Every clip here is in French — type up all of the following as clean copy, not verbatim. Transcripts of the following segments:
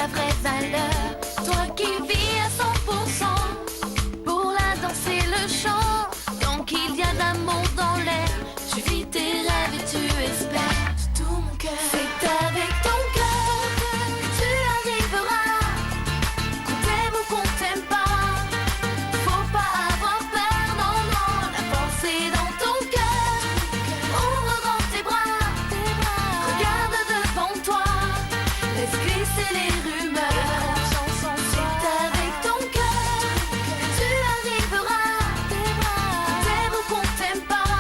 la vraie valeur. Toi qui vis à 100% pour la danse et le chant. Tant qu'il y a d'amour dans l'air, tu vis tes rêves et tu espères de tout mon cœur. C'est avec ton cœur que tu arriveras. Qu'on t'aime ou qu'on t'aime pas, faut pas avoir peur, non, non. La force est dans ton cœur. Ouvre grand tes bras. Regarde devant toi. Laisse glisser les rumeurs. C'est avec ton cœur que tu arriveras. Qu'on t'aime ou qu'on t'aime pas,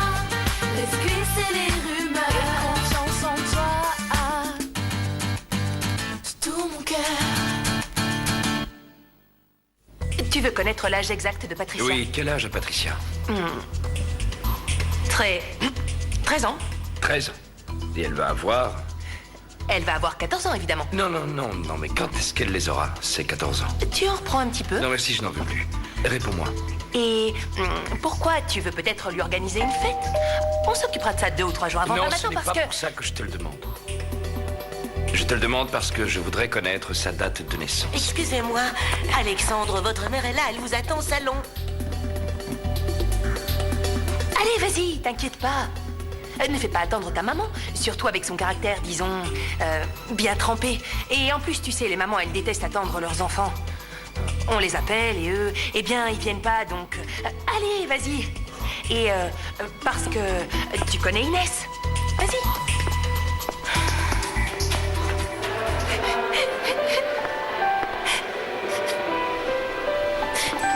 laisse glisser les rumeurs. Confiance en toi, de tout mon cœur. Tu veux connaître l'âge exact de Patricia? Oui, quel âge a Patricia? 13 ans. 13 ans. Et elle va avoir... Elle va avoir 14 ans, évidemment. Non, mais quand est-ce qu'elle les aura, ces 14 ans? Tu en reprends un petit peu. Non, merci, je n'en veux plus. Réponds-moi. Et pourquoi tu veux peut-être lui organiser une fête? On s'occupera de ça 2 ou 3 jours avant. Non, Pas ce n'est maintenant, pas parce pour ça que je te le demande. Je te le demande parce que je voudrais connaître sa date de naissance. Excusez-moi, Alexandre, votre mère est là, elle vous attend au salon. Allez, vas-y, t'inquiète pas. Ne fais pas attendre ta maman, surtout avec son caractère, disons, bien trempé. Et en plus, tu sais, les mamans, elles détestent attendre leurs enfants. On les appelle et eux, eh bien, ils viennent pas, donc... allez, vas-y. Et parce que tu connais Inès. Vas-y.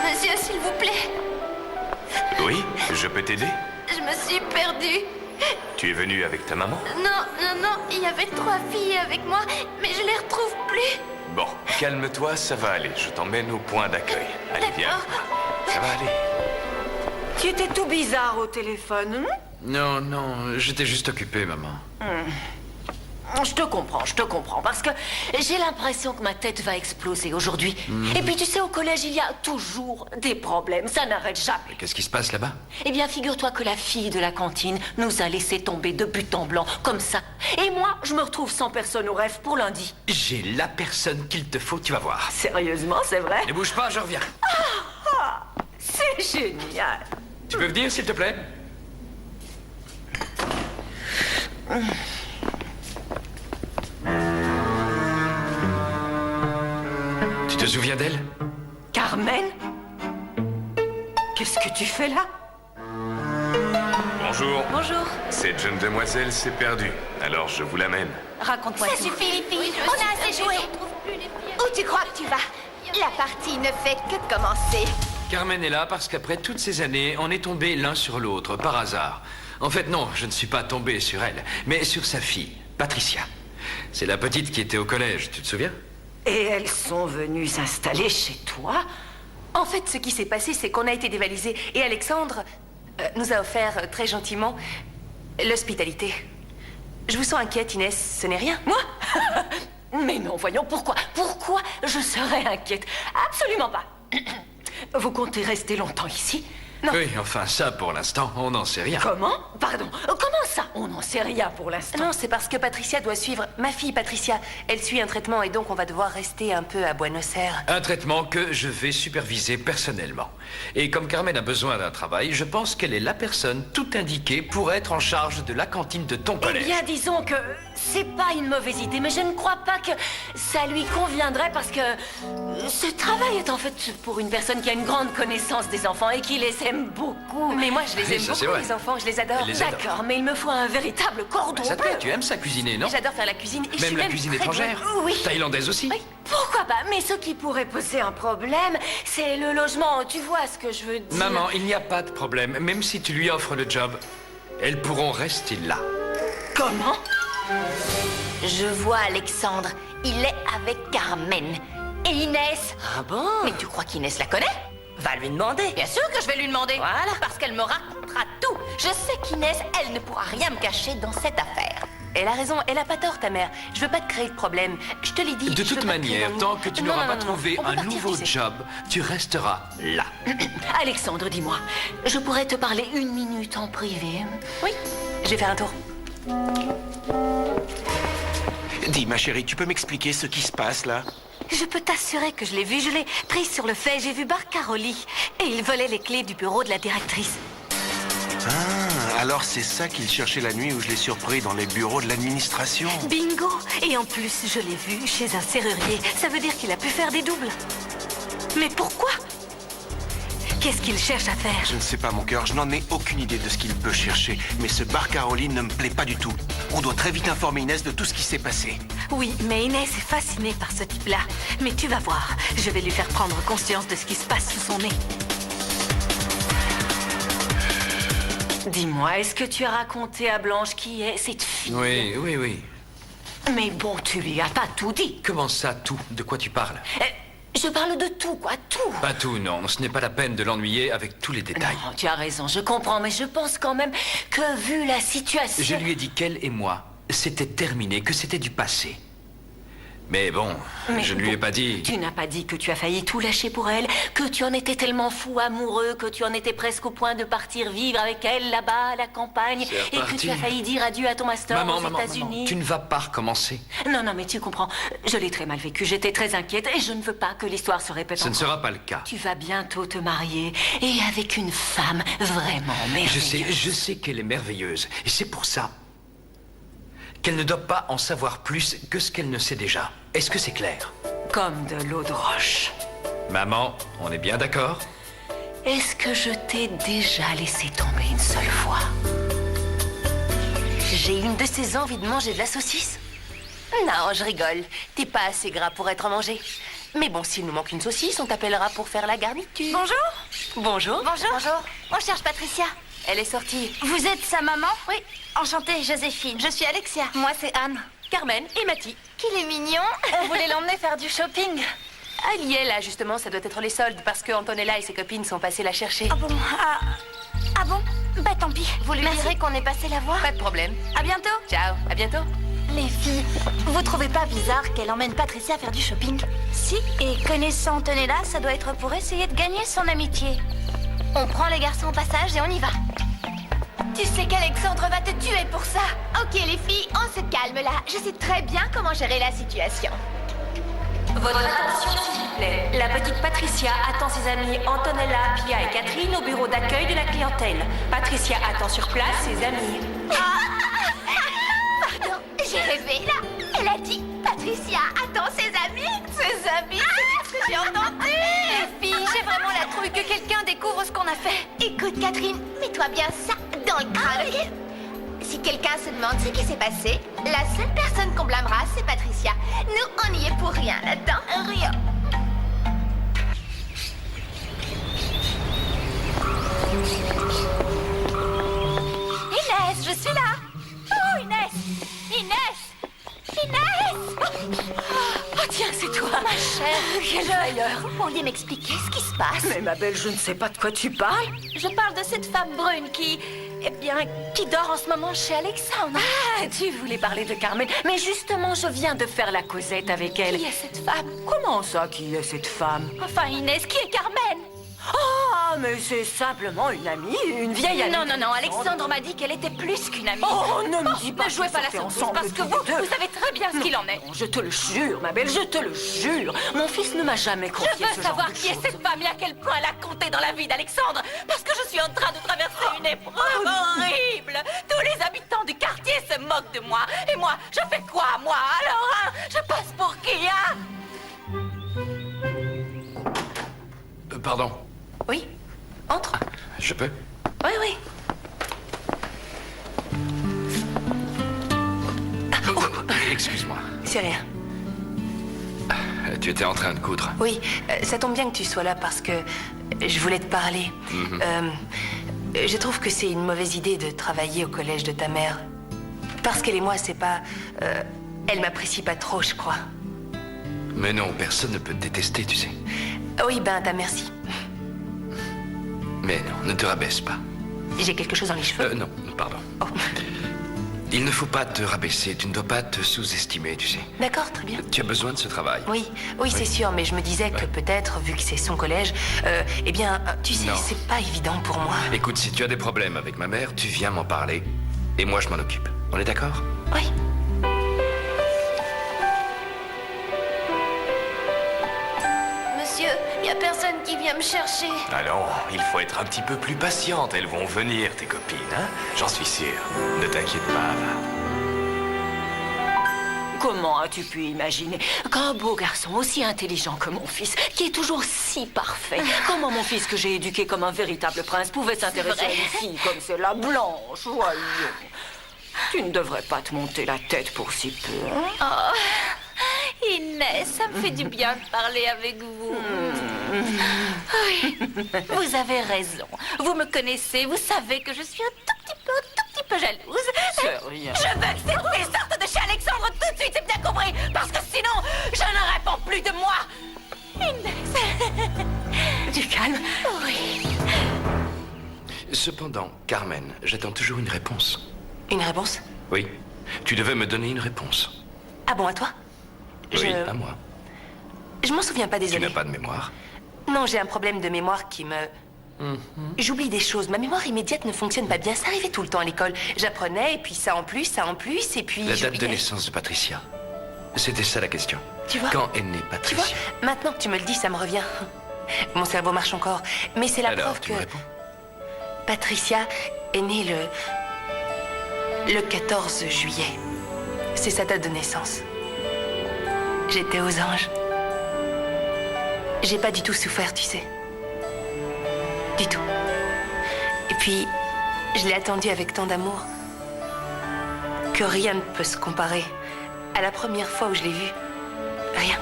Monsieur, s'il vous plaît, Oui, je peux t'aider? je me suis perdue. Tu es venu avec ta maman? Non, il y avait 3 filles avec moi, mais je les retrouve plus. Bon, calme-toi, ça va aller. Je t'emmène au point d'accueil. Allez, viens. Ça va aller. Tu étais tout bizarre au téléphone. Non, j'étais juste occupé, maman. Je te comprends, parce que j'ai l'impression que ma tête va exploser aujourd'hui. Et puis tu sais, au collège, il y a toujours des problèmes, ça n'arrête jamais. Qu'est-ce qui se passe là-bas? Eh bien, figure-toi que la fille de la cantine nous a laissé tomber de but en blanc, comme ça. Et moi, je me retrouve sans personne au rêve pour lundi. J'ai la personne qu'il te faut, tu vas voir. Sérieusement, c'est vrai? Ne bouge pas, je reviens. C'est génial. Tu peux venir, s'il te plaît? Tu te souviens d'elle? Carmen? Qu'est-ce que tu fais là? Bonjour. Bonjour. Cette jeune demoiselle s'est perdue. Alors je vous l'amène. Raconte-moi Ça tout. suffit, les filles. On a assez joué. Où tu crois que tu vas? La partie ne fait que commencer. Carmen est là parce qu'après toutes ces années, on est tombé l'un sur l'autre, par hasard. En fait, non, je ne suis pas tombé sur elle, mais sur sa fille, Patricia. C'est la petite qui était au collège, tu te souviens? Et elles sont venues s'installer chez toi? En fait, ce qui s'est passé, c'est qu'on a été dévalisés. Et Alexandre nous a offert très gentiment l'hospitalité. Je vous sens inquiète, Inès, ce n'est rien. Moi? Mais non, voyons, pourquoi? Pourquoi je serais inquiète? Absolument pas. Vous comptez rester longtemps ici? Non. Oui, enfin, ça, pour l'instant, on n'en sait rien. Comment? Pardon, comment ça? On n'en sait rien pour l'instant. Non, c'est parce que Patricia doit suivre... Ma fille, Patricia, elle suit un traitement et donc on va devoir rester un peu à Buenos Aires. Un traitement que je vais superviser personnellement. Et comme Carmen a besoin d'un travail, je pense qu'elle est la personne tout indiquée pour être en charge de la cantine de ton Eh collège. bien, disons que c'est pas une mauvaise idée, mais je ne crois pas que ça lui conviendrait parce que ce travail est en fait pour une personne qui a une grande connaissance des enfants et qui les aime beaucoup. Mais moi, je les Oui, aime ça, c'est beaucoup, vrai. les enfants, je les adore. Elle les adore. D'accord, mais il me faut un véritable cordon Ça te bleu. plaît, tu aimes ça cuisiner, non? J'adore faire la cuisine et je suis Même la cuisine très étrangère? douée. Oui. Thaïlandaise aussi? Oui, pourquoi pas? Mais ce qui pourrait poser un problème, c'est le logement. Tu vois ce que je veux dire? Maman, il n'y a pas de problème. Même si tu lui offres le job, elles pourront rester là. Comment? Je vois Alexandre. Il est avec Carmen. Et Inès. Ah bon? Mais tu crois qu'Inès la connaît? Va lui demander. Bien sûr que je vais lui demander. Voilà. Parce qu'elle me racontera tout. Je sais qu'Inès, elle ne pourra rien me cacher dans cette affaire. Elle a raison, elle a pas tort, ta mère. Je veux pas te créer de problème. Je te l'ai dit. De je veux toute pas te créer manière, d'ennui. tant que tu Non, n'auras non, pas non, non. trouvé On peut un partir, nouveau tu sais. job, tu resteras là. Alexandre, dis-moi, je pourrais te parler 1 minute en privé? Oui, je vais faire un tour. Dis, ma chérie, tu peux m'expliquer ce qui se passe là? Je peux t'assurer que je l'ai vu. Je l'ai prise sur le fait. J'ai vu Barcaroli. Et il volait les clés du bureau de la directrice. Ah, alors c'est ça qu'il cherchait la nuit où je l'ai surpris dans les bureaux de l'administration. Bingo! Et en plus, je l'ai vu chez un serrurier. Ça veut dire qu'il a pu faire des doubles. Mais pourquoi? Qu'est-ce qu'il cherche à faire? Je ne sais pas, mon cœur, je n'en ai aucune idée de ce qu'il peut chercher. Mais ce Barcaroli ne me plaît pas du tout. On doit très vite informer Inès de tout ce qui s'est passé. Oui, mais Inès est fascinée par ce type-là. Mais tu vas voir, je vais lui faire prendre conscience de ce qui se passe sous son nez. Dis-moi, est-ce que tu as raconté à Blanche qui est cette fille? Oui. Mais bon, tu lui as pas tout dit. Comment ça, tout? De quoi tu parles? Je parle de tout, quoi, tout. Pas tout, non. Ce n'est pas la peine de l'ennuyer avec tous les détails. Non, tu as raison, je comprends, mais je pense quand même que vu la situation... Je lui ai dit qu'elle et moi, c'était terminé, que c'était du passé. Mais bon, je ne lui ai pas dit... Tu n'as pas dit que tu as failli tout lâcher pour elle, que tu en étais tellement fou amoureux, que tu en étais presque au point de partir vivre avec elle là-bas à la campagne, et que tu as failli dire adieu à ton master aux États-Unis. Maman, tu ne vas pas recommencer. Non, mais tu comprends, je l'ai très mal vécu, j'étais très inquiète, et je ne veux pas que l'histoire se répète Ce encore. ne sera pas le cas. Tu vas bientôt te marier, et avec une femme vraiment merveilleuse. Je sais qu'elle est merveilleuse, et c'est pour ça qu'elle ne doit pas en savoir plus que ce qu'elle ne sait déjà. Est-ce que c'est clair? Comme de l'eau de roche. Maman, on est bien d'accord? Est-ce que je t'ai déjà laissé tomber une seule fois? J'ai une de ces envies de manger de la saucisse. Non, je rigole. T'es pas assez gras pour être mangé. Mais bon, s'il nous manque une saucisse, on t'appellera pour faire la garniture. Bonjour. Bonjour. Bonjour. On cherche Patricia. Elle est sortie. Vous êtes sa maman? Oui. Enchantée, Joséphine. Je suis Alexia. Moi, c'est Anne. Carmen et Mathie. Qu'il est mignon. On voulait l'emmener faire du shopping. Ah, elle y est là, justement, ça doit être les soldes, parce que Antonella et ses copines sont passées la chercher. Ah bon? Ah bon? Bah tant pis. Vous lui direz qu'on est passé la voir? Pas de problème. À bientôt. Ciao, à bientôt. Les filles, vous trouvez pas bizarre qu'elle emmène Patricia faire du shopping? Si, et connaissant Antonella, ça doit être pour essayer de gagner son amitié. On prend les garçons au passage et on y va. Tu sais qu'Alexandre va te tuer pour ça. Ok les filles, on se calme là. Je sais très bien comment gérer la situation. Votre attention, s'il vous plaît. La petite Patricia attend ses amis Antonella, Pia et Catherine au bureau d'accueil de la clientèle. Patricia attend sur place ses amis. Pardon, j'ai rêvé là. Elle a dit Patricia attend ses amis. Ses amis, c'est ce que j'ai entendu. Les filles, j'ai vraiment la trouille que quelqu'un découvre ce qu'on a fait. Écoute Catherine, mets-toi bien ça dans le crâne, ok? Si quelqu'un se demande ce qui s'est passé, la seule personne qu'on blâmera, c'est Patricia. Nous, on n'y est pour rien là-dedans. Rien. Inès, je suis là. Oh, Inès. Oh tiens, c'est toi. Ma chère, Quelle frayeur. vous pourriez m'expliquer ce qui se passe? Mais ma belle, je ne sais pas de quoi tu parles. Je parle de cette femme brune qui dort en ce moment chez Alexandre. Ah, tu voulais parler de Carmen. Mais justement, je viens de faire la causette avec elle. Qui est cette femme? Comment ça, qui est cette femme? Enfin, Inès, qui est Carmen? Ah, mais c'est simplement une amie, une vieille amie. Non, Alexandre m'a dit qu'elle était plus qu'une amie. Oh, ne me dis pas. Ne jouez que pas ça la fait surprise, ensemble parce que tous les deux. vous savez très bien ce qu'il en est. Non, je te le jure, ma belle, je te le jure. Mon fils ne m'a jamais confié Je veux ce genre savoir de qui est choses. cette femme et à quel point elle a compté dans la vie d'Alexandre. Parce que je suis en train de traverser une épreuve horrible. Tous les habitants du quartier se moquent de moi. Et moi, je fais quoi, moi? Alors, hein, je passe pour qui, hein? Pardon, Oui. Entre. je peux? Oui. Excuse-moi. C'est rien. Tu étais en train de coudre. Oui, ça tombe bien que tu sois là parce que je voulais te parler. Je trouve que c'est une mauvaise idée de travailler au collège de ta mère. Parce qu'elle et moi, c'est pas... elle m'apprécie pas trop, je crois. Mais non, personne ne peut te détester, tu sais. Oui, ben, ta merci. Mais non, ne te rabaisse pas. J'ai quelque chose dans les cheveux. Non, pardon. Oh. Il ne faut pas te rabaisser, tu ne dois pas te sous-estimer, tu sais. D'accord, très bien. Tu as besoin de ce travail. Oui, c'est sûr, mais je me disais que peut-être, vu que c'est son collège, eh bien, tu sais, Non. c'est pas évident pour moi. Écoute, si tu as des problèmes avec ma mère, tu viens m'en parler. Et moi, je m'en occupe. On est d'accord? Oui. y a personne qui vient me chercher. Allons, il faut être un petit peu plus patiente. Elles vont venir, tes copines, hein? J'en suis sûr. Ne t'inquiète pas, Ava. Comment as-tu pu imaginer qu'un beau garçon aussi intelligent que mon fils, qui est toujours si parfait, comment mon fils que j'ai éduqué comme un véritable prince pouvait s'intéresser à une fille comme celle-là, blanche, voyons. Tu ne devrais pas te monter la tête pour si peu, hein? Oh, Inès, ça me fait du bien de parler avec vous. Oui, vous avez raison. Vous me connaissez, vous savez que je suis un tout petit peu jalouse. C'est rien. Je veux que cette fille sorte de chez Alexandre tout de suite, c'est bien compris, parce que sinon, je ne réponds plus de moi. Inès. Du calme. Oui. Cependant, Carmen, j'attends toujours une réponse. Une réponse? Oui, tu devais me donner une réponse. Ah bon, à toi? Oui, à moi. Je m'en souviens pas, Tu désolé. n'as pas de mémoire. Non, j'ai un problème de mémoire qui me... J'oublie des choses. Ma mémoire immédiate ne fonctionne pas bien. Ça arrivait tout le temps à l'école. J'apprenais, et puis ça en plus, et puis... La date de j'oubliais. naissance de Patricia. C'était ça la question. Tu vois? Quand est née Tu vois, Patricia? maintenant que tu me le dis, ça me revient. Mon cerveau marche encore. Mais c'est la Alors, preuve tu que me réponds? Patricia est née le 14 juillet. C'est sa date de naissance. J'étais aux anges. J'ai pas du tout souffert, tu sais. Du tout. Et puis, je l'ai attendue avec tant d'amour que rien ne peut se comparer à la première fois où je l'ai vue. Rien.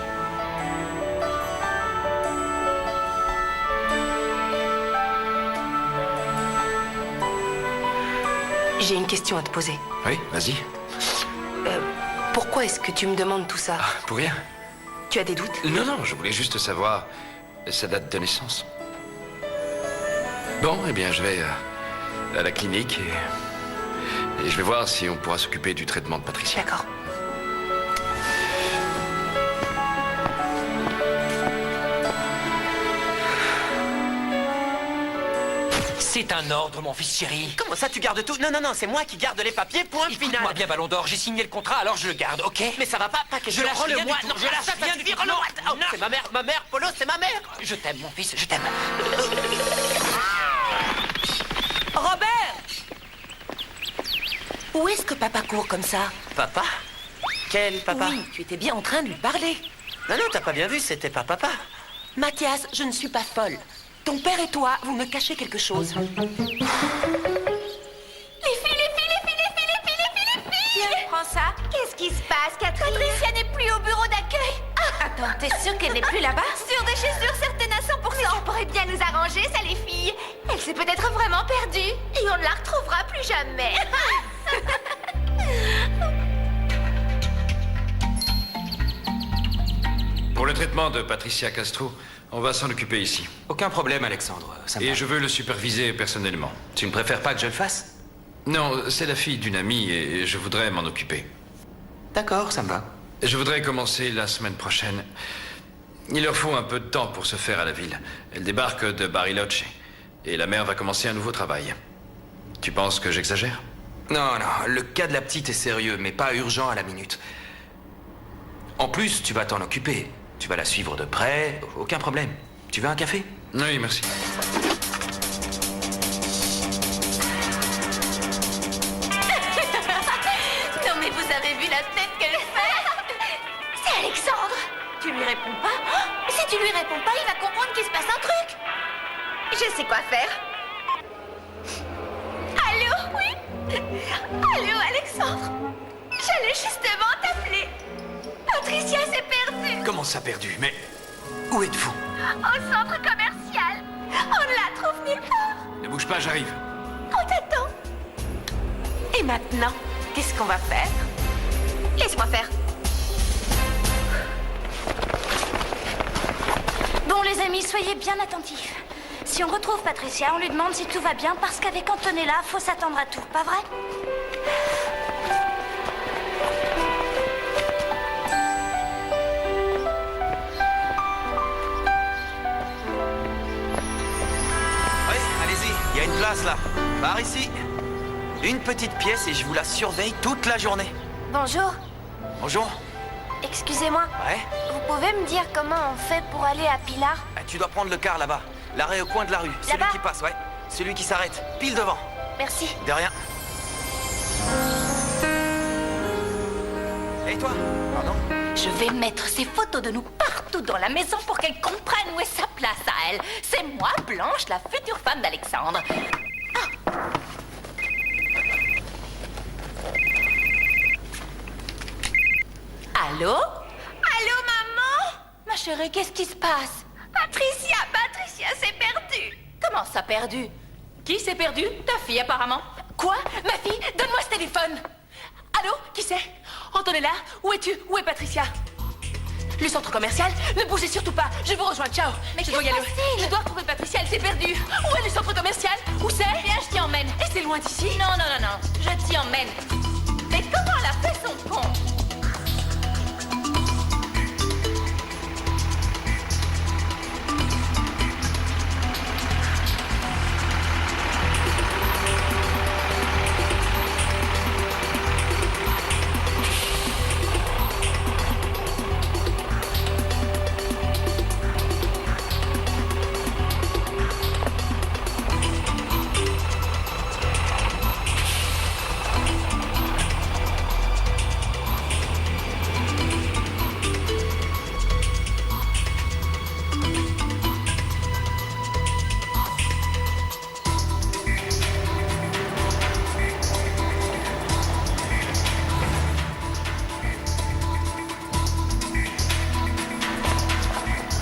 J'ai une question à te poser. Oui, vas-y. Pourquoi est-ce que tu me demandes tout ça? Pour rien. Tu as des doutes? Non, non, je voulais juste savoir sa date de naissance. Bon, eh bien, je vais à la clinique et je vais voir si on pourra s'occuper du traitement de Patricia. D'accord. C'est un ordre, mon fils chéri. Comment ça, tu gardes tout? Non, non, non, c'est moi qui garde les papiers, point final. Écoute-moi bien, Ballon d'Or, j'ai signé le contrat, alors je le garde, ok? Mais ça va pas, Je lâche rien rends-le-moi. du tout, Non, je lâche ça rien suffit, du tout. rends-le-moi. Non, Oh, non. c'est ma mère, Polo, c'est ma mère. Je t'aime, mon fils, je t'aime. Robert! Où est-ce que papa court comme ça? Papa? Quel papa? Oui, tu étais bien en train de lui parler. Non, non, t'as pas bien vu, c'était pas papa. Mathias, je ne suis pas folle. Ton père et toi, vous me cachez quelque chose. Tiens, prends ça. Qu'est-ce qui se passe, Catherine? Patricia n'est plus au bureau d'accueil. Attends, t'es sûre qu'elle n'est plus là-bas? Sûre de chez sûre, certaine à 100%. On pourrait bien nous arranger, ça, les filles. Elle s'est peut-être vraiment perdue. Et on ne la retrouvera plus jamais. Pour le traitement de Patricia Castro, on va s'en occuper ici. Aucun problème, Alexandre. Ça me Et va. je veux le superviser personnellement. Tu ne préfères pas que je le fasse? Non, c'est la fille d'une amie et je voudrais m'en occuper. D'accord, ça me va. Je voudrais commencer la semaine prochaine. Il leur faut un peu de temps pour se faire à la ville. Elle débarque de Bariloche et la mère va commencer un nouveau travail. Tu penses que j'exagère? Non, non, le cas de la petite est sérieux, mais pas urgent à la minute. En plus, tu vas t'en occuper. Tu vas la suivre de près, aucun problème. Tu veux un café? Oui, merci. Non mais vous avez vu la tête qu'elle fait? C'est Alexandre. Tu lui réponds pas? Si tu lui réponds pas, il va comprendre qu'il se passe un truc. Je sais quoi faire. Allô, oui? Allô, Alexandre? J'allais justement t'appeler. Patricia s'est perdue Comment ça perdu? Mais où êtes-vous? au centre commercial. On ne la trouve nulle part. Ne bouge pas, j'arrive. On t'attend. Et maintenant, qu'est-ce qu'on va faire? Laisse-moi faire. Bon les amis, soyez bien attentifs. Si on retrouve Patricia, on lui demande si tout va bien parce qu'avec Antonella, faut s'attendre à tout, pas vrai? Oui, allez-y, il y a une place là. Par ici. Une petite pièce et je vous la surveille toute la journée. Bonjour. Bonjour. Excusez-moi, Ouais? vous pouvez me dire comment on fait pour aller à Pilar? Ah, tu dois prendre le car là-bas. L'arrêt au coin de la rue. Celui Là-bas? qui passe, ouais. Celui qui s'arrête. Pile devant. Merci. De rien. Et toi? Pardon? Je vais mettre ces photos de nous partout dans la maison pour qu'elle comprenne où est sa place à elle. C'est moi, Blanche, la future femme d'Alexandre. Allô? Allô, maman? Ma chérie, qu'est-ce qui se passe? Patricia s'est perdue. Comment ça, perdu? Qui s'est perdu? Ta fille, apparemment. Quoi? Ma fille? Donne-moi ce téléphone. Allô? Qui c'est? Antonella? Où es-tu? Où est Patricia? Le centre commercial? Ne bougez surtout pas. Je vous rejoins. Ciao. Mais je dois y aller. Je dois retrouver Patricia. Elle s'est perdue. Où est le centre commercial? Où c'est? Viens, je t'y emmène. Et c'est loin d'ici? Non, non, non, non. Je t'y emmène. Mais comment elle a fait son con?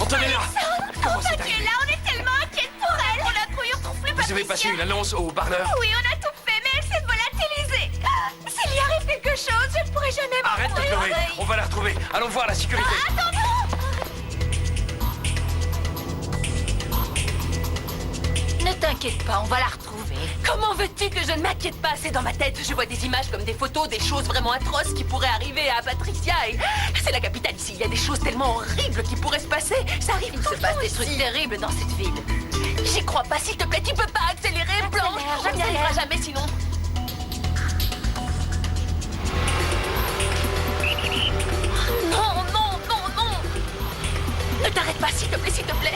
Antonella! Comment c'est Tu es arrivé? là, on est tellement inquiètes pour elle. On a cru retrouver Patricia. Vous avez passé une annonce au parleur? Oui, on a tout fait, mais elle s'est volatiliser. S'il y arrive quelque chose, je ne pourrai jamais Arrête de pleurer, on va la retrouver. Allons voir la sécurité. Ne t'inquiète pas, on va la retrouver. Comment veux-tu que je ne m'inquiète pas? C'est dans ma tête. Je vois des images comme des photos, des choses vraiment atroces qui pourraient arriver à Patricia. Et c'est la capitale ici. Il y a des choses tellement horribles qui pourraient se passer. Ça arrive tout le temps. Il se passe des trucs terribles dans cette ville. J'y crois pas, s'il te plaît. Tu peux pas accélérer, Blanche. Ça n'y arrivera jamais sinon. Non, non, non, non. Ne t'arrête pas, s'il te plaît, s'il te plaît.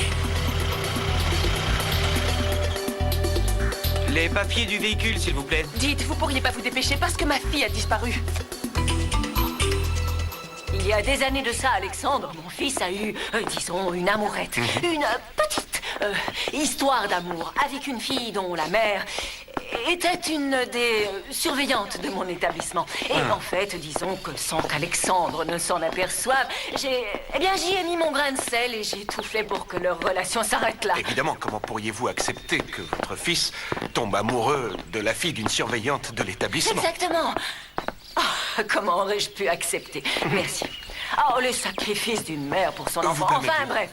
Les papiers du véhicule, s'il vous plaît. Dites, vous pourriez pas vous dépêcher parce que ma fille a disparu. Il y a des années de ça, Alexandre, mon fils a eu, disons, une amourette. Une petite histoire d'amour avec une fille dont la mère était une des surveillantes de mon établissement. Et en fait, disons que sans qu'Alexandre ne s'en aperçoive, j'y ai mis mon grain de sel et j'ai tout fait pour que leur relation s'arrête là. Évidemment, comment pourriez-vous accepter que votre fils tombe amoureux de la fille d'une surveillante de l'établissement? Exactement. Oh, comment aurais-je pu accepter? Merci. Oh, le sacrifice d'une mère pour son Vous enfant. permettez. Enfin, bref.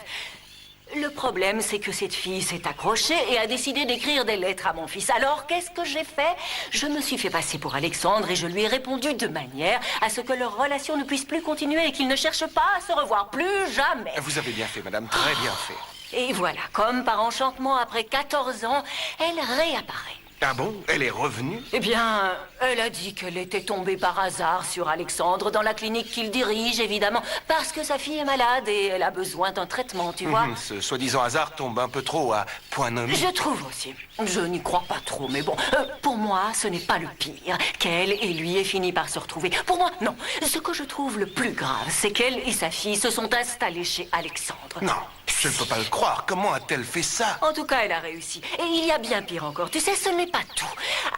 Le problème, c'est que cette fille s'est accrochée et a décidé d'écrire des lettres à mon fils. Alors, qu'est-ce que j'ai fait? Je me suis fait passer pour Alexandre et je lui ai répondu de manière à ce que leur relation ne puisse plus continuer et qu'ils ne cherchent pas à se revoir plus jamais. Vous avez bien fait, madame, très bien fait. Et voilà, comme par enchantement, après 14 ans, elle réapparaît. Ah bon? Elle est revenue? Eh bien, elle a dit qu'elle était tombée par hasard sur Alexandre dans la clinique qu'il dirige, évidemment, parce que sa fille est malade et elle a besoin d'un traitement, tu vois. Ce soi-disant hasard tombe un peu trop à point nommé. Je trouve aussi. Je n'y crois pas trop, mais bon, pour moi, ce n'est pas le pire qu'elle et lui aient fini par se retrouver. Pour moi, non. Ce que je trouve le plus grave, c'est qu'elle et sa fille se sont installées chez Alexandre. Non, je ne peux pas le croire. Comment a-t-elle fait ça? En tout cas, elle a réussi. Et il y a bien pire encore. Tu sais, ce n'est pas tout.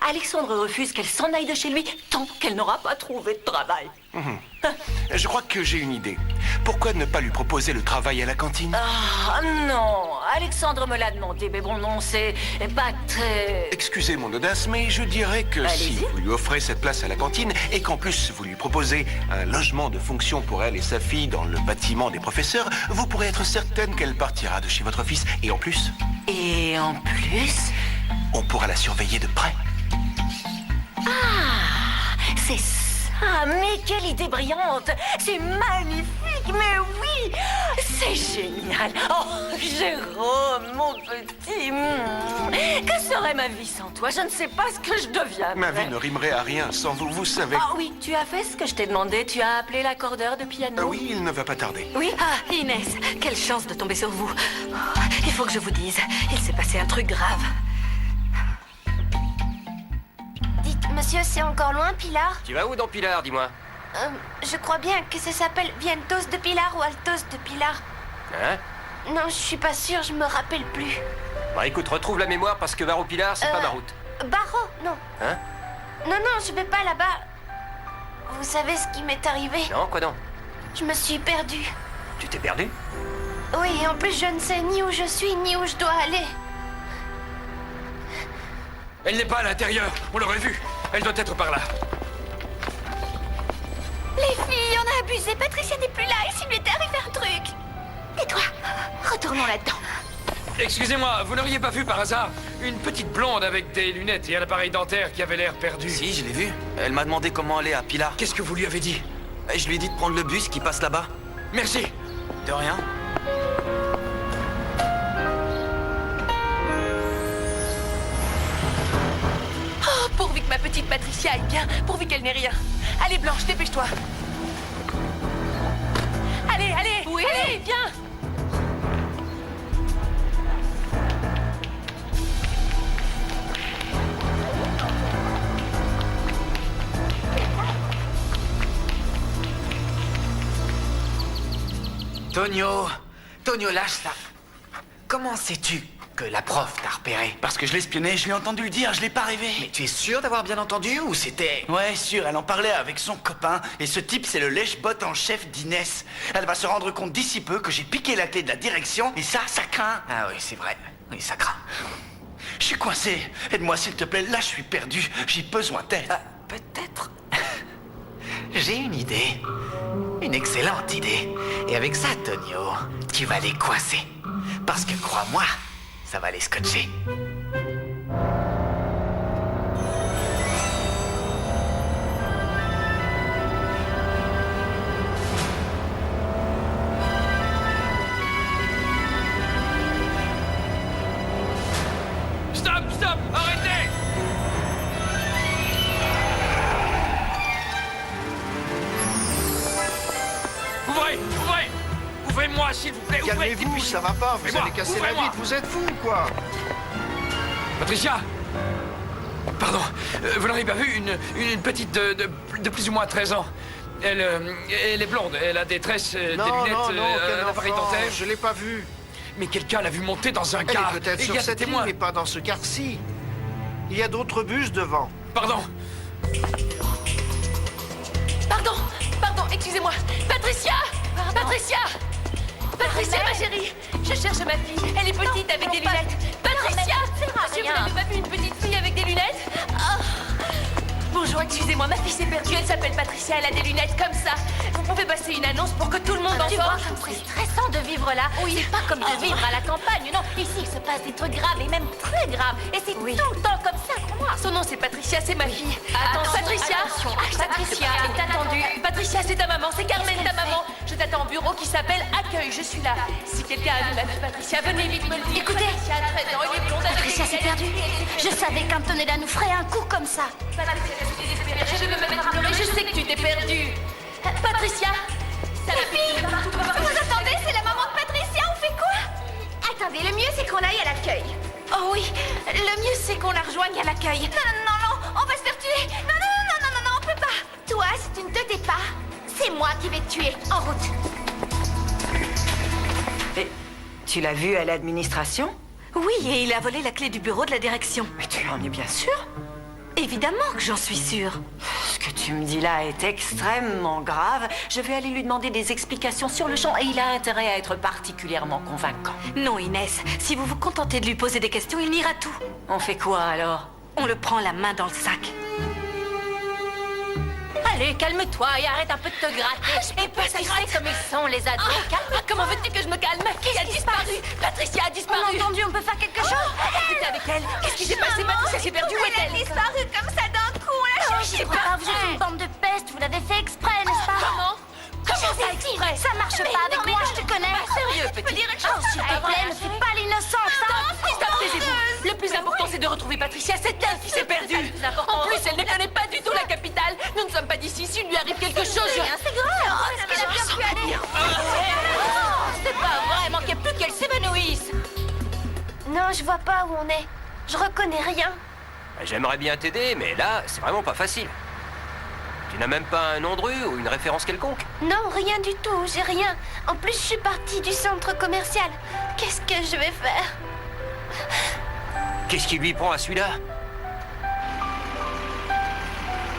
Alexandre refuse qu'elle s'en aille de chez lui tant qu'elle n'aura pas trouvé de travail. Je crois que j'ai une idée. Pourquoi ne pas lui proposer le travail à la cantine? Ah non, Alexandre me l'a demandé, mais bon, non, c'est pas très... Excusez mon audace, mais je dirais que si Allez-y. vous lui offrez cette place à la cantine et qu'en plus vous lui proposez un logement de fonction pour elle et sa fille dans le bâtiment des professeurs, vous pourrez être certaine qu'elle partira de chez votre fils. Et en plus, Et en plus... on pourra la surveiller de près. C'est ça, mais quelle idée brillante! C'est magnifique, mais oui! C'est génial. Oh, Jérôme, mon petit. Que serait ma vie sans toi? Je ne sais pas ce que je deviendrais. Ma vie ne rimerait à rien sans vous, vous savez. Ah oui, tu as fait ce que je t'ai demandé. Tu as appelé l'accordeur de piano. Oui, il ne va pas tarder. Oui? Ah, Inès, quelle chance de tomber sur vous. Oh, il faut que je vous dise, il s'est passé un truc grave. Dites, monsieur, c'est encore loin, Pilar? Tu vas où dans Pilar, dis-moi? Je crois bien que ça s'appelle Vientos de Pilar ou Altos de Pilar. Hein? Non, je suis pas sûre, je me rappelle plus. Bah écoute, retrouve la mémoire parce que Barreau Pilar, c'est pas ma route. Barreau, non. Hein? Non, je vais pas là-bas. Vous savez ce qui m'est arrivé? Non, quoi donc? Je me suis perdue. Tu t'es perdu? Oui, en plus, je ne sais ni où je suis, ni où je dois aller. Elle n'est pas à l'intérieur. On l'aurait vue. Elle doit être par là. Les filles, on a abusé. Patricia n'est plus là. Et s'il lui était arrivé un truc? Tais-toi. Retournons là-dedans. Excusez-moi, vous n'auriez pas vu par hasard une petite blonde avec des lunettes et un appareil dentaire qui avait l'air perdu? Si, je l'ai vue. Elle m'a demandé comment aller à Pilar. Qu'est-ce que vous lui avez dit? Et je lui ai dit de prendre le bus qui passe là-bas. Merci. De rien. Oh, pourvu que ma petite Patricia aille bien, pourvu qu'elle n'ait rien. Allez, Blanche, dépêche-toi. Allez, oui. Allez, viens. Tonio, lâche ça. Comment sais-tu que la prof t'a repéré? Parce que je l'espionnais, je l'ai entendu le dire, je l'ai pas rêvé. Mais tu es sûr d'avoir bien entendu ou c'était... Ouais, sûr, elle en parlait avec son copain, et ce type, c'est le lèche-botte en chef d'Inès. Elle va se rendre compte d'ici peu que j'ai piqué la clé de la direction, et ça craint. Ah oui, c'est vrai. Oui, ça craint. Je suis coincé. Aide-moi, s'il te plaît, là, je suis perdu. J'ai besoin d'aide. Ah, peut-être... J'ai une idée. Une excellente idée. Et avec ça, Tonio, tu vas les coincer. Parce que crois-moi, ça va les scotcher. Stop, arrêtez! Ouvrez-moi, s'il vous plaît. Calmez-vous, ça va pas, vous Ouvrez-moi, allez casser la ouvrez-moi. vitre, vous êtes fou ou quoi? Patricia! Pardon, vous n'aurez pas vu une petite de plus ou moins 13 ans. Elle est blonde, elle a des tresses, des lunettes, quel un appareil enfant, dentaire. je l'ai pas vue. Mais quelqu'un l'a vu monter dans un Elle car. est peut-être et il sur y a des cette ligne, témoins. mais pas dans ce car-ci. Il y a d'autres bus devant. Pardon. Pardon, excusez-moi. Patricia, ma chérie. Je cherche ma fille. Elle est petite avec des lunettes. Patricia! Monsieur, vous n'avez pas vu une petite fille avec des lunettes? Oh. Bonjour, excusez-moi, ma fille s'est perdue. Elle s'appelle Patricia, elle a des lunettes comme ça. Vous pouvez passer une annonce pour que tout le monde en Tu vois sorte? comme c'est stressant de vivre là. Oui. C'est pas comme de vivre à la campagne, non. Ici, il se passe des trucs graves et même très graves. Et c'est tout le temps comme ça, crois-moi. Son nom c'est Patricia, c'est ma fille. Patricia, Patricia est attendue. Patricia, c'est ta maman, c'est Carmen, ta maman. Je t'attends au bureau qui s'appelle Accueil, je suis là. Si quelqu'un a vu ma fille Patricia, venez vite me le dire. Écoutez, Patricia a 13 ans, elle est blonde avec Patricia des s'est lunettes. perdue. Je savais qu'Antonella nous ferait un coup comme ça. Patricia, je suis désespérée, je vais me mettre à pleurer, je sais que tu t'es perdue. Patricia, Les filles, vous attendez, c'est la maman de Patricia, on fait quoi? Attendez, le mieux c'est qu'on aille à l'accueil. Oh oui, le mieux c'est qu'on la rejoigne à l'accueil. Non, on va se faire tuer. Non, on peut pas. Toi, si tu ne te tais pas, c'est moi qui vais te tuer. En route. Et tu l'as vu à l'administration? oui, et il a volé la clé du bureau de la direction. Mais tu en es bien sûr? Évidemment que j'en suis sûre. Ce que tu me dis là est extrêmement grave. Je vais aller lui demander des explications sur le champ et il a intérêt à être particulièrement convaincant. Non, Inès, si vous vous contentez de lui poser des questions, il niera tout. On fait quoi alors? On le prend la main dans le sac. Allez, calme-toi et arrête un peu de te gratter. Et puis, tu sais comme ils sont, les ados. Calme-toi. Comment veux-tu que je me calme? Qui a disparu? Patricia a disparu. On a entendu, on peut faire quelque chose. T'es avec elle? Qu'est-ce qui s'est passé? Patricia s'est perdue, où Elle a est-elle? disparu comme ça d'un coup, on l'a cherché. C'est pas grave, vous êtes une bande de pestes, vous l'avez fait exprès, n'est-ce pas? Comment ça exprès? exprès. Ça marche pas avec moi, je te connais. Sérieux, petit. Dire une chose, S'il te plaît, ne fais pas l'innocente, hein. Taisez-vous. Le plus important, c'est de retrouver Patricia. C'est elle qui s'est perdue. En plus, elle ne connaît pas du tout la capitale. Nous ne sommes pas d'ici. S'il lui arrive quelque chose, C'est grave. Est-ce qu'elle a bien pu aller? c'est pas vrai. Manquait plus qu'elle s'évanouisse. Non, je vois pas où on est. Je reconnais rien. J'aimerais bien t'aider, mais là, c'est vraiment pas facile. Tu n'as même pas un nom de rue ou une référence quelconque? Non, rien du tout, j'ai rien. En plus, je suis partie du centre commercial. Qu'est-ce que je vais faire? Qu'est-ce qui lui prend à celui-là?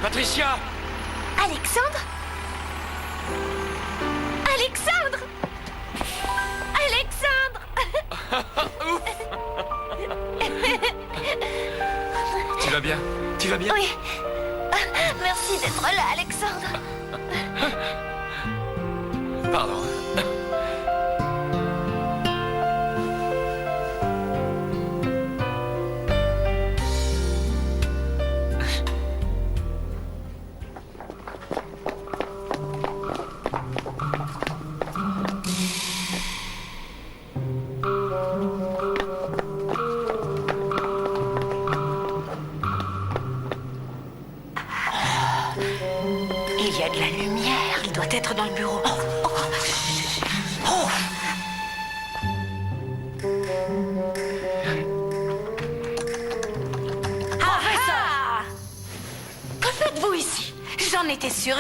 Patricia! Alexandre? Alexandre? Alexandre? Tu vas bien? Tu vas bien? Oui. Merci d'être là, Alexandre. Pardon. Il y a de la lumière. Il doit être dans le bureau. Que faites-vous ici? J'en étais sûre.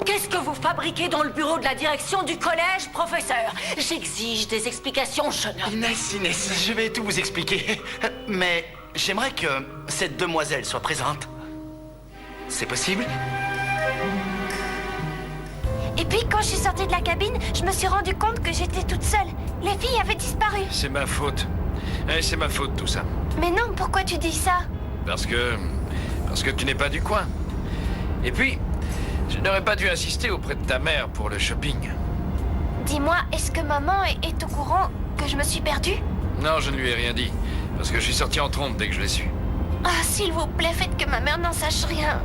Qu'est-ce que vous fabriquez dans le bureau de la direction du collège, professeur? J'exige des explications, jeune homme. Inès, je vais tout vous expliquer. Mais j'aimerais que cette demoiselle soit présente. C'est possible? Et puis, quand je suis sortie de la cabine, je me suis rendu compte que j'étais toute seule. Les filles avaient disparu. C'est ma faute. C'est ma faute, tout ça. Mais non, pourquoi tu dis ça? Parce que tu n'es pas du coin. Et puis, je n'aurais pas dû insister auprès de ta mère pour le shopping. Dis-moi, est-ce que maman est au courant que je me suis perdue? Non, je ne lui ai rien dit. Parce que je suis sorti en trompe dès que je l'ai su. Ah, s'il vous plaît, faites que ma mère n'en sache rien.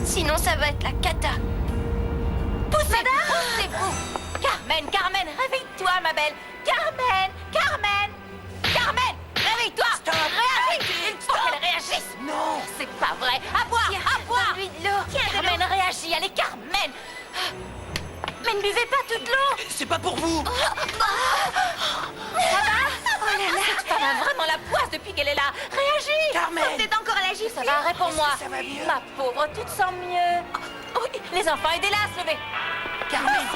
Sinon, ça va être la cata. Poussez-vous. Carmen, réveille-toi, ma belle. Carmen, réveille-toi. Réagis. Il faut qu'elle réagisse. Non, c'est pas vrai. À boire. Donne-lui de l'eau. Carmen, réagis. Allez, Carmen. Mais ne buvez pas toute l'eau. C'est pas pour vous! Cette femme a vraiment la poisse depuis qu'elle est là. Réagis. Carmen! C'est encore à la gifle. Ça va, réponds-moi. Ça va mieux? Ma pauvre, tu te sens mieux. Oui, les enfants, aidez-la à se lever. Carmen,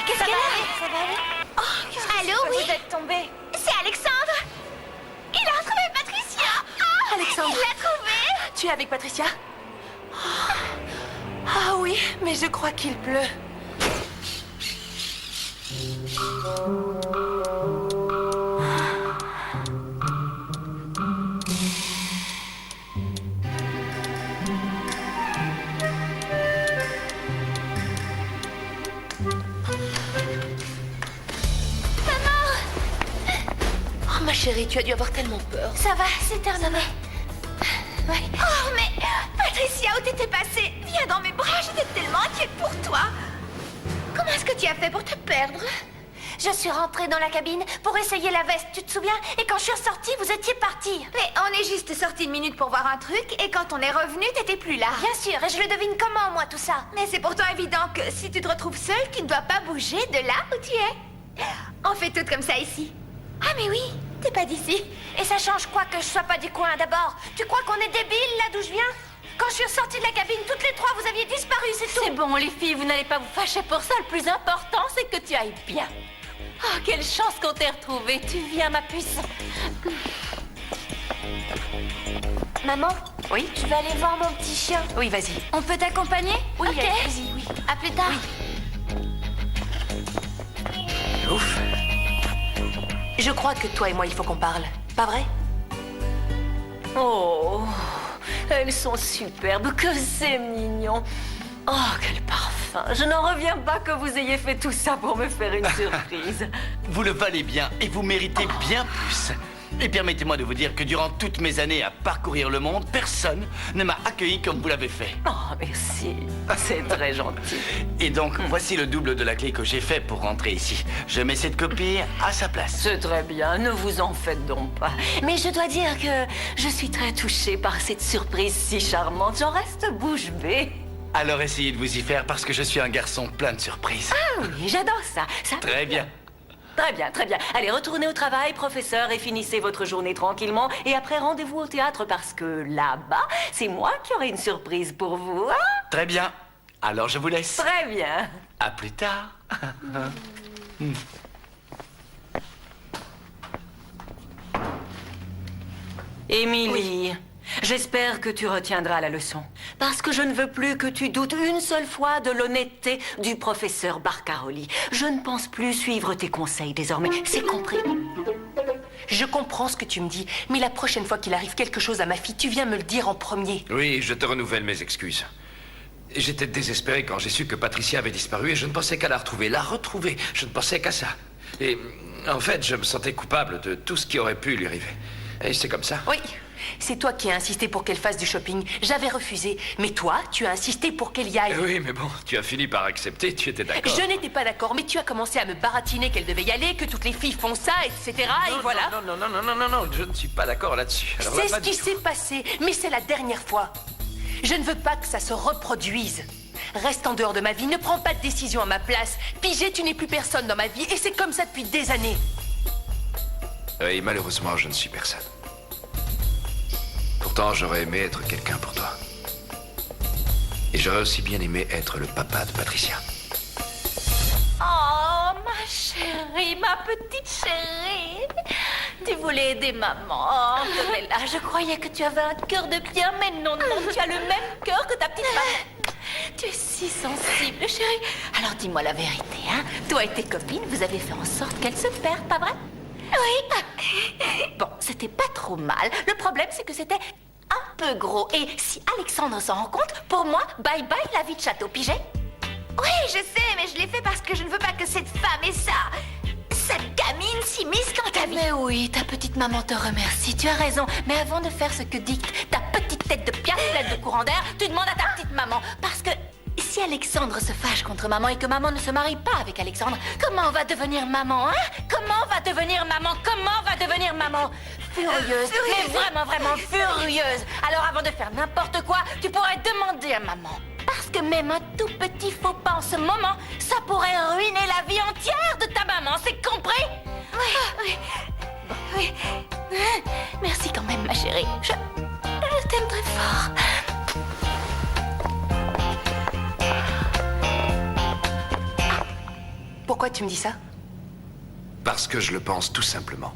Qu'est-ce qu'elle a? Ça va aller? Allô, oui? Vous êtes tombée. C'est Alexandre. Il a retrouvé Patricia. Alexandre. Il l'a trouvée. Tu es avec Patricia? Ah oui, mais je crois qu'il pleut. Oh, ma chérie, tu as dû avoir tellement peur. Ça va, c'est terminé. Oui. Oh, mais Patricia, où t'étais passée? Viens dans mes bras, j'étais tellement inquiète pour toi. Comment est-ce que tu as fait pour te perdre? Je suis rentrée dans la cabine pour essayer la veste, tu te souviens? Et quand je suis ressortie, vous étiez partis. Mais on est juste sorti une minute pour voir un truc, et quand on est revenu, t'étais plus là. Bien sûr, et je le devine comment, moi, tout ça? Mais c'est pourtant évident que si tu te retrouves seule, tu ne dois pas bouger de là où tu es. On fait tout comme ça ici. Ah mais oui, t'es pas d'ici. Et ça change quoi que je sois pas du coin d'abord? Tu crois qu'on est débiles là d'où je viens? Quand je suis ressortie de la cabine, toutes les trois, vous aviez disparu, c'est tout. C'est bon, les filles, vous n'allez pas vous fâcher pour ça. Le plus important, c'est que tu ailles bien. Oh, quelle chance qu'on t'ait retrouvée. Tu viens, ma puce. Maman? Oui? Je vais aller voir mon petit chien. Oui, vas-y. On peut t'accompagner? Oui, Ok. vas-y, oui. À plus tard. Ouf. Je crois que toi et moi, il faut qu'on parle. Pas vrai? Oh, elles sont superbes. Que c'est mignon. Oh, quel parfum. Je n'en reviens pas que vous ayez fait tout ça pour me faire une surprise. Vous le valez bien et vous méritez bien plus. Et permettez-moi de vous dire que durant toutes mes années à parcourir le monde, personne ne m'a accueilli comme vous l'avez fait. Oh, merci. C'est très gentil. Et donc, voici le double de la clé que j'ai fait pour rentrer ici. Je mets cette copie à sa place. C'est très bien, ne vous en faites donc pas. Mais je dois dire que je suis très touchée par cette surprise si charmante. J'en reste bouche bée. Alors essayez de vous y faire parce que je suis un garçon plein de surprises. Ah oui, j'adore ça. Très bien. Très bien, très bien. Allez, retournez au travail, professeur, et finissez votre journée tranquillement. Et après, rendez-vous au théâtre parce que là-bas, c'est moi qui aurai une surprise pour vous. Hein? Très bien. Alors je vous laisse. Très bien. À plus tard. Émilie, j'espère que tu retiendras la leçon. Parce que je ne veux plus que tu doutes une seule fois de l'honnêteté du professeur Barcaroli. Je ne pense plus suivre tes conseils désormais. C'est compris? Je comprends ce que tu me dis, mais la prochaine fois qu'il arrive quelque chose à ma fille, tu viens me le dire en premier. Oui, je te renouvelle mes excuses. J'étais désespéré quand j'ai su que Patricia avait disparu et je ne pensais qu'à la retrouver. Je ne pensais qu'à ça. Et en fait, je me sentais coupable de tout ce qui aurait pu lui arriver. Et c'est comme ça. Oui, c'est toi qui as insisté pour qu'elle fasse du shopping. J'avais refusé, mais toi, tu as insisté pour qu'elle y aille. Oui, mais bon, tu as fini par accepter, tu étais d'accord. Je n'étais pas d'accord, mais tu as commencé à me baratiner qu'elle devait y aller, que toutes les filles font ça, etc. Et voilà. Non, je ne suis pas d'accord là-dessus. Alors, C'est là, ce pas qui du tout. s'est passé, mais c'est la dernière fois. Je ne veux pas que ça se reproduise. Reste en dehors de ma vie, ne prends pas de décision à ma place. Pigé, tu n'es plus personne dans ma vie, et c'est comme ça depuis des années. Oui, malheureusement, je ne suis personne. Pourtant, j'aurais aimé être quelqu'un pour toi. Et j'aurais aussi bien aimé être le papa de Patricia. Oh, ma chérie, ma petite chérie. Tu voulais aider maman. Oh, tenez-la, je croyais que tu avais un cœur de pierre, mais non, tu as le même cœur que ta petite maman. Tu es si sensible, chérie. Alors dis-moi la vérité, hein. Toi et tes copines, vous avez fait en sorte qu'elles se perdent, pas vrai? Oui. Bon, c'était pas trop mal. Le problème, c'est que c'était un peu gros. Et si Alexandre s'en rend compte, pour moi, bye bye la vie de château, pigé? Oui, je sais, mais je l'ai fait parce que je ne veux pas que cette femme et cette gamine s'immiscent dans ta vie. Mais oui, ta petite maman te remercie, tu as raison. Mais avant de faire ce que dicte ta petite tête de piaf pleine de courant d'air, tu demandes à ta petite maman. Parce que si Alexandre se fâche contre maman et que maman ne se marie pas avec Alexandre, comment on va devenir maman, hein? Comment on va devenir maman? Comment on va devenir maman? Furieuse, mais vraiment, vraiment furieuse. Alors avant de faire n'importe quoi, tu pourrais demander à maman. Parce que même un tout petit faux pas en ce moment, ça pourrait ruiner la vie entière de ta maman, c'est compris? Oui, oui. Merci quand même, ma chérie. Je t'aime très fort. Pourquoi tu me dis ça? Parce que je le pense tout simplement.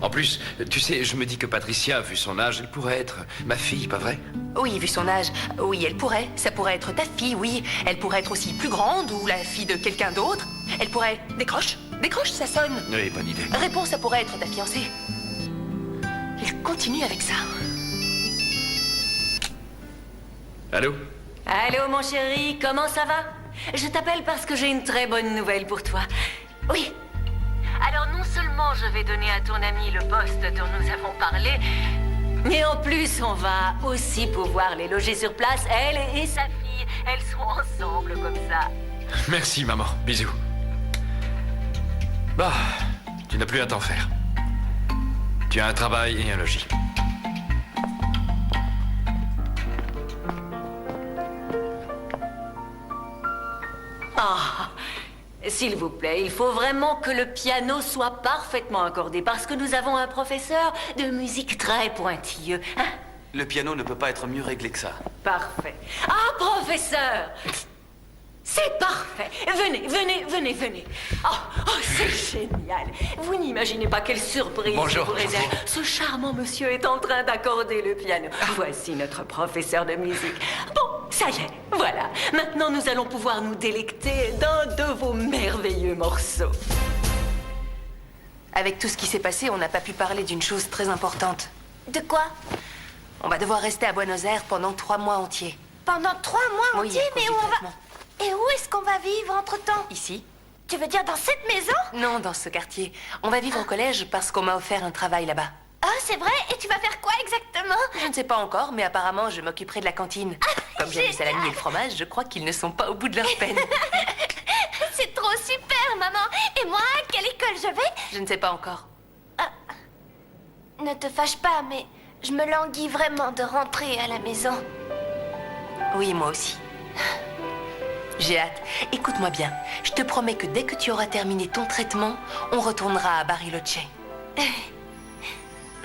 En plus, tu sais, je me dis que Patricia, vu son âge, elle pourrait être ma fille, pas vrai? Oui, vu son âge, oui, elle pourrait. Ça pourrait être ta fille, oui. Elle pourrait être aussi plus grande ou la fille de quelqu'un d'autre. Elle pourrait... Décroche, ça sonne. Oui, bonne idée. Réponse, ça pourrait être ta fiancée. Il continue avec ça. Allô? Allô, mon chéri, comment ça va? Je t'appelle parce que j'ai une très bonne nouvelle pour toi. Oui. Alors non seulement je vais donner à ton ami le poste dont nous avons parlé, mais en plus on va aussi pouvoir les loger sur place, elle et sa fille. Elles seront ensemble comme ça. Merci, maman. Bisous. Bah, tu n'as plus à t'en faire. Tu as un travail et un logis. Ah, s'il vous plaît, il faut vraiment que le piano soit parfaitement accordé parce que nous avons un professeur de musique très pointilleux. Hein? Le piano ne peut pas être mieux réglé que ça. Parfait. Ah, professeur! C'est parfait. Venez. Oh, c'est génial. Vous n'imaginez pas quelle surprise Bonjour. vous réserve. Ce charmant monsieur est en train d'accorder le piano. Voici notre professeur de musique. Bon, ça y est, voilà. Maintenant, nous allons pouvoir nous délecter d'un de vos merveilleux morceaux. Avec tout ce qui s'est passé, on n'a pas pu parler d'une chose très importante. De quoi? On va devoir rester à Buenos Aires pendant 3 mois entiers. Pendant 3 mois Oui, entiers? à cause Mais du où on va... traitement. Et où est-ce qu'on va vivre entre-temps? Ici, Tu veux dire dans cette maison? Non, dans ce quartier. On va vivre au collège parce qu'on m'a offert un travail là-bas. Oh, c'est vrai? Et tu vas faire quoi exactement? Je ne sais pas encore, mais apparemment, je m'occuperai de la cantine. Comme j'aime le salami et le fromage, je crois qu'ils ne sont pas au bout de leur peine. C'est trop super, maman. Et moi, à quelle école je vais? Je ne sais pas encore. Ne te fâche pas, mais je me languis vraiment de rentrer à la maison. Oui, moi aussi. J'ai hâte. Écoute-moi bien. Je te promets que dès que tu auras terminé ton traitement, on retournera à Bariloche.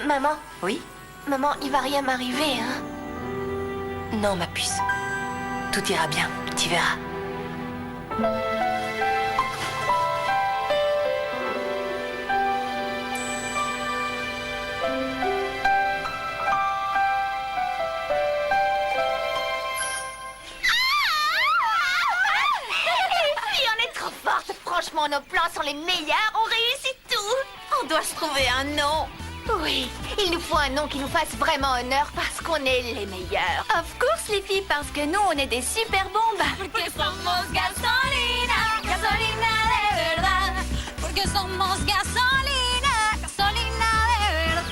Maman? Oui? Maman, il va rien m'arriver, hein? Non, ma puce. Tout ira bien. Tu verras. Franchement, nos plans sont les meilleurs, on réussit tout. On doit se trouver un nom. Oui, il nous faut un nom qui nous fasse vraiment honneur parce qu'on est les meilleurs. Of course, les filles, parce que nous, on est des super bombes. Porque somos gasolina, gasolina de verdad. Porque somos gasolina, gasolina de verdad.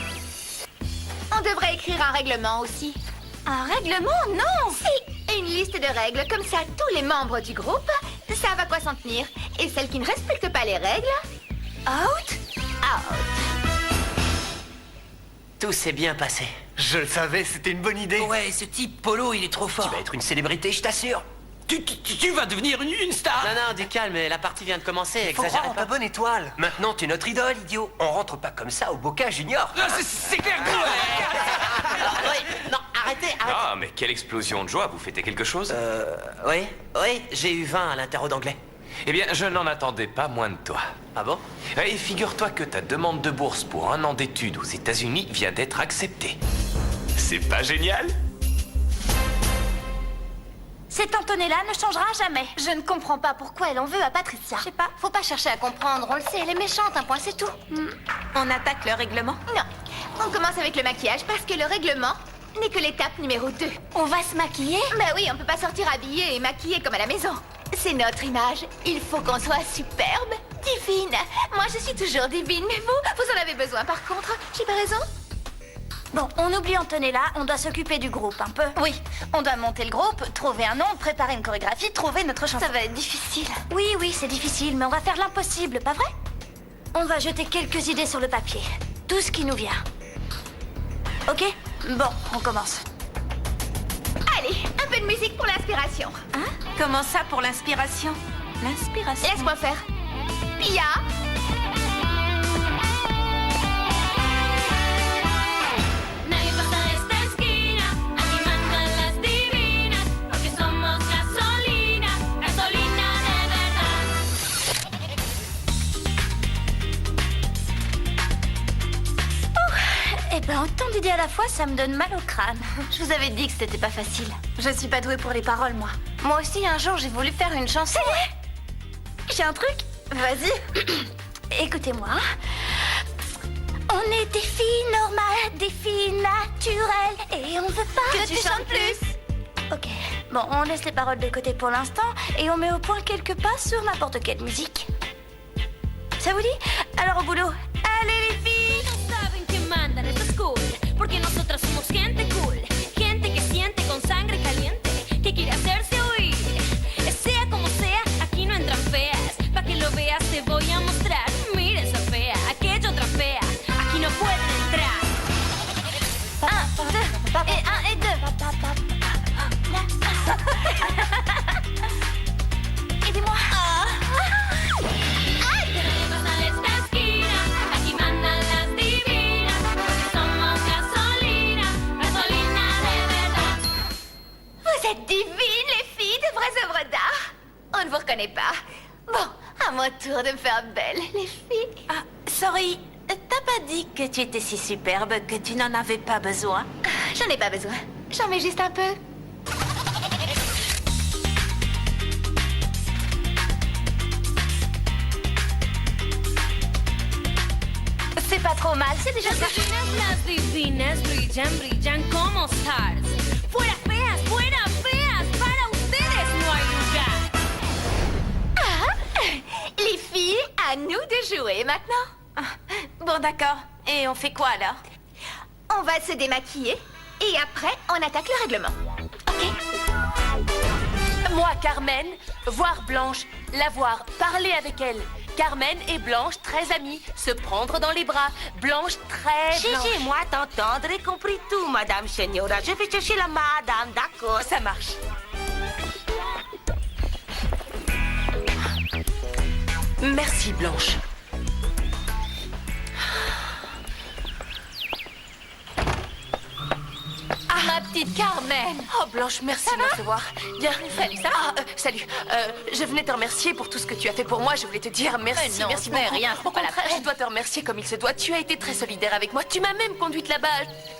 On devrait écrire un règlement aussi. Un règlement? Non! Si, une liste de règles, comme ça tous les membres du groupe savent à quoi s'en tenir. Et celles qui ne respectent pas les règles, out, out. Tout s'est bien passé. Je le savais, c'était une bonne idée. Ouais, ce type Polo, il est trop fort. Tu vas être une célébrité, je t'assure. Tu vas devenir une star. Non, du calme, la partie vient de commencer, Faut exagère croire en pas. ta bonne étoile. Maintenant, tu es notre idole, idiot. On rentre pas comme ça au Boca Junior. C'est clair. Non, arrêtez. Ah, mais quelle explosion de joie. Vous fêtez quelque chose? Oui, j'ai eu 20 à l'interro d'anglais. Eh bien, je n'en attendais pas moins de toi. Ah bon? Et figure-toi que ta demande de bourse pour 1 an d'études aux États-Unis vient d'être acceptée. C'est pas génial? Cette Antonella ne changera jamais. Je ne comprends pas pourquoi elle en veut à Patricia. Je sais pas, faut pas chercher à comprendre, on le sait, elle est méchante, un point c'est tout. On attaque le règlement? Non, on commence avec le maquillage parce que le règlement n'est que l'étape numéro 2. On va se maquiller? Bah oui, on peut pas sortir habillée et maquillée comme à la maison. C'est notre image, il faut qu'on soit superbe, divine. Moi je suis toujours divine, mais vous en avez besoin par contre, j'ai pas raison? Bon, on oublie Antonella, on doit s'occuper du groupe un peu. Oui, on doit monter le groupe, trouver un nom, préparer une chorégraphie, trouver notre chanson. Ça va être difficile. Oui, c'est difficile, mais on va faire l'impossible, pas vrai? On va jeter quelques idées sur le papier. Tout ce qui nous vient. Ok? Bon, on commence. Allez, un peu de musique pour l'inspiration. Hein? Comment ça pour l'inspiration? L'inspiration? Laisse-moi faire. Pia. Eh ben, autant d'idées à la fois, ça me donne mal au crâne. Je vous avais dit que c'était pas facile. Je suis pas douée pour les paroles, moi. Moi aussi, un jour, j'ai voulu faire une chanson. J'ai un truc. Vas-y. Écoutez-moi. On est des filles normales, des filles naturelles, et on veut pas que tu chantes plus. Ok. Bon, on laisse les paroles de côté pour l'instant, et on met au point quelques pas sur n'importe quelle musique. Ça vous dit? Alors au boulot. Allez les filles! Mandan, eso es cool, porque nosotras somos gente cool, gente que siente con sangre caliente, que quiere hacerse oír. Sea como sea, aquí no entran feas, pa' que lo veas te voy a mostrar. Mira esa fea, aquella otra fea, aquí no pueden entrar. 1, 2, et 1 et 2. Aidez-moi. Vous êtes divines, les filles, de vraies œuvres d'art. On ne vous reconnaît pas. Bon, à mon tour de me faire belle, les filles. Ah, sorry. T'as pas dit que tu étais si superbe que tu n'en avais pas besoin? J'en ai pas besoin. J'en mets juste un peu. C'est pas trop mal, c'est déjà ça. Las divinas brillan, brillan como stars. Fuera feas, para ustedes no hay lugar. Les filles, à nous de jouer maintenant. Bon, d'accord. Et on fait quoi alors? On va se démaquiller et après, on attaque le règlement. Ok? Moi, Carmen, voir Blanche, la voir, parler avec elle. Carmen et Blanche, très amies, se prendre dans les bras. Blanche, très blanche. Moi t'entendre, j'ai compris tout, Madame Señora. Je vais chercher la madame, d'accord? Ça marche. Merci, Blanche. Ma petite Carmen. Oh, Blanche, merci de me recevoir. Bien. Salut, ça va? Salut. Je venais te remercier pour tout ce que tu as fait pour moi. Je voulais te dire merci, non, merci mais beaucoup. rien, c'est Au pas la contraire, peine. je dois te remercier comme il se doit. Tu as été très solidaire avec moi. Tu m'as même conduite là-bas.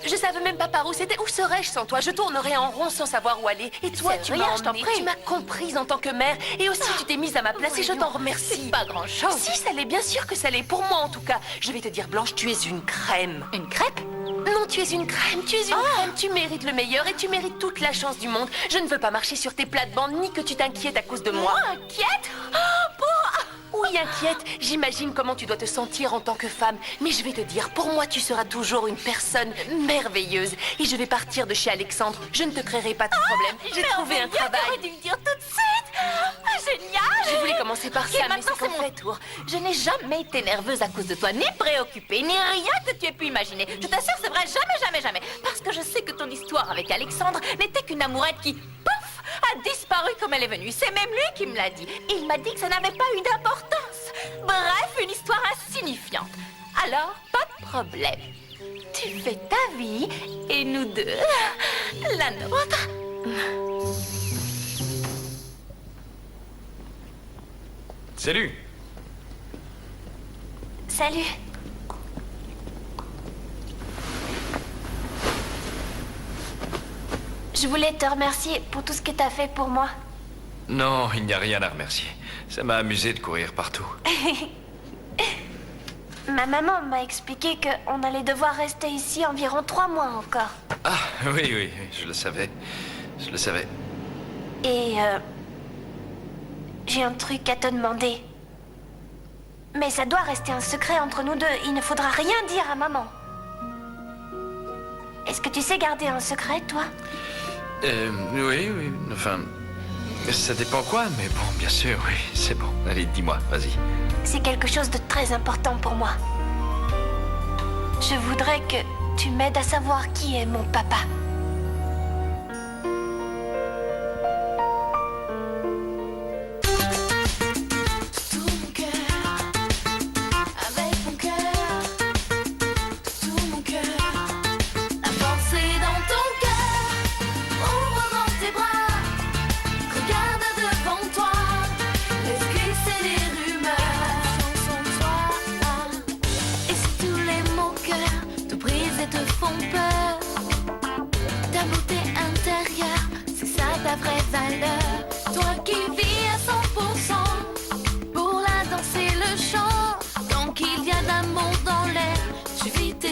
Je savais même pas par où c'était. Où serais-je sans toi? Je tournerais en rond sans savoir où aller. Et toi, C'est tu rien, m'as je t'en emmenée. prie. Tu m'as comprise en tant que mère. Et aussi, tu t'es mise à ma place et je t'en remercie. C'est pas grand-chose. Si, ça l'est. Bien sûr que ça l'est. Pour moi, en tout cas. Je vais te dire, Blanche, tu es une crème. Une crêpe? Non, tu es une crème, tu es une crème, tu mérites le meilleur et tu mérites toute la chance du monde. Je ne veux pas marcher sur tes plates-bandes ni que tu t'inquiètes à cause de moi. Moi, inquiète? Oui, inquiète, j'imagine comment tu dois te sentir en tant que femme. Mais je vais te dire, pour moi, tu seras toujours une personne merveilleuse. Et je vais partir de chez Alexandre, je ne te créerai pas de problème. J'ai trouvé un travail. T'aurais dû me dire tout de suite. Génial. Je voulais commencer par Ok, ça, mais maintenant c'est c'est mon mon tour. Je n'ai jamais été nerveuse à cause de toi, ni préoccupée, ni rien que tu aies pu imaginer. Je t'assure, c'est vrai, jamais, jamais, jamais. Parce que je sais que ton histoire avec Alexandre n'était qu'une amourette qui, pouf, a disparu comme elle est venue. C'est même lui qui me l'a dit. Il m'a dit que ça n'avait pas eu d'importance. Bref, une histoire insignifiante. Alors, pas de problème. Tu fais ta vie et nous deux, la nôtre. Salut. Salut. Je voulais te remercier pour tout ce que t'as fait pour moi. Non, il n'y a rien à remercier. Ça m'a amusé de courir partout. Ma maman m'a expliqué qu'on allait devoir rester ici environ 3 mois encore. Ah, oui, oui, je le savais. Je le savais. Et j'ai un truc à te demander. Mais ça doit rester un secret entre nous deux. Il ne faudra rien dire à maman. Est-ce que tu sais garder un secret, toi? Oui, oui, enfin... Ça dépend quoi, mais bon, bien sûr, oui, c'est bon. Allez, dis-moi, vas-y. C'est quelque chose de très important pour moi. Je voudrais que tu m'aides à savoir qui est mon papa. Tout mon cœur, avec mon cœur, tout mon cœur. La force est dans ton cœur, ouvre grand tes bras, regarde devant toi, laisse glisser les rumeurs, chanson toi. Et si tous les mots cœur te brisent et te font peur, ta beauté intérieure, c'est ça ta vraie valeur. Toi qui vis à 100%, pour la danse et le chant, tant qu'il y a d'amour dans l'air, tu vis tes